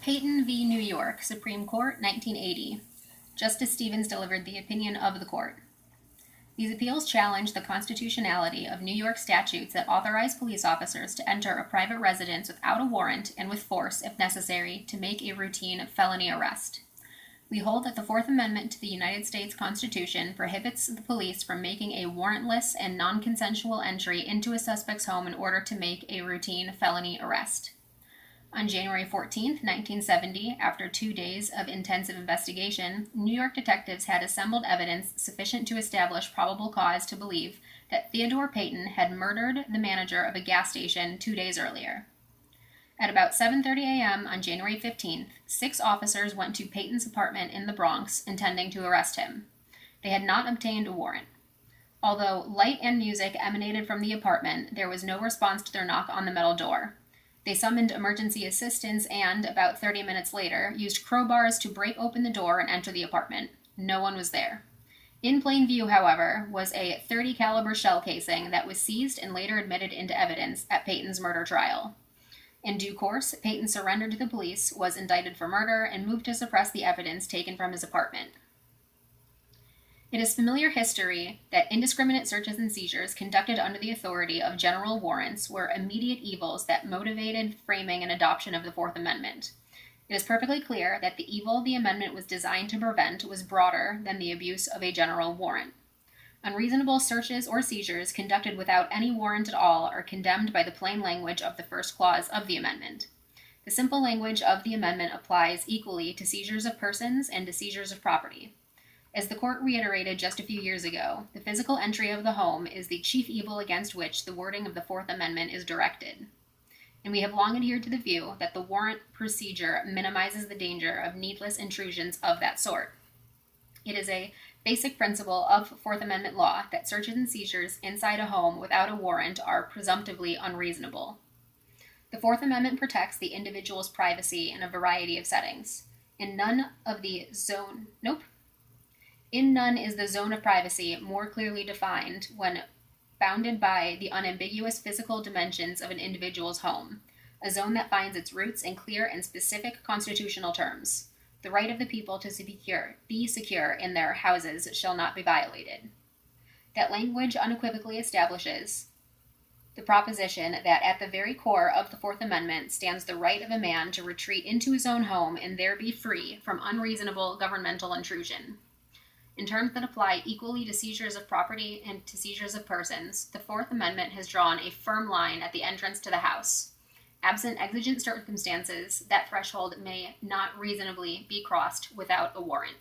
Payton v. New York, Supreme Court, 1980. Justice Stevens delivered the opinion of the court. These appeals challenge the constitutionality of New York statutes that authorize police officers to enter a private residence without a warrant and with force, if necessary, to make a routine felony arrest. We hold that the Fourth Amendment to the United States Constitution prohibits the police from making a warrantless and non-consensual entry into a suspect's home in order to make a routine felony arrest. On January 14, 1970, after 2 days of intensive investigation, New York detectives had assembled evidence sufficient to establish probable cause to believe that Theodore Payton had murdered the manager of a gas station 2 days earlier. At about 7:30 a.m. on January 15th, 6 officers went to Payton's apartment in the Bronx, intending to arrest him. They had not obtained a warrant. Although light and music emanated from the apartment, there was no response to their knock on the metal door. They summoned emergency assistance and, about 30 minutes later, used crowbars to break open the door and enter the apartment. No one was there. In plain view, however, was a .30 caliber shell casing that was seized and later admitted into evidence at Payton's murder trial. In due course, Payton surrendered to the police, was indicted for murder, and moved to suppress the evidence taken from his apartment. It is familiar history that indiscriminate searches and seizures conducted under the authority of general warrants were immediate evils that motivated framing and adoption of the Fourth Amendment. It is perfectly clear that the evil the amendment was designed to prevent was broader than the abuse of a general warrant. Unreasonable searches or seizures conducted without any warrant at all are condemned by the plain language of the first clause of the amendment. The simple language of the amendment applies equally to seizures of persons and to seizures of property. As the court reiterated just a few years ago, the physical entry of the home is the chief evil against which the wording of the Fourth Amendment is directed. And we have long adhered to the view that the warrant procedure minimizes the danger of needless intrusions of that sort. It is a basic principle of Fourth Amendment law that searches and seizures inside a home without a warrant are presumptively unreasonable. The Fourth Amendment protects the individual's privacy in a variety of settings. In none is the zone of privacy more clearly defined when bounded by the unambiguous physical dimensions of an individual's home, a zone that finds its roots in clear and specific constitutional terms. The right of the people to be secure in their houses shall not be violated. That language unequivocally establishes the proposition that at the very core of the Fourth Amendment stands the right of a man to retreat into his own home and there be free from unreasonable governmental intrusion. In terms that apply equally to seizures of property and to seizures of persons, the Fourth Amendment has drawn a firm line at the entrance to the house. Absent exigent circumstances, that threshold may not reasonably be crossed without a warrant.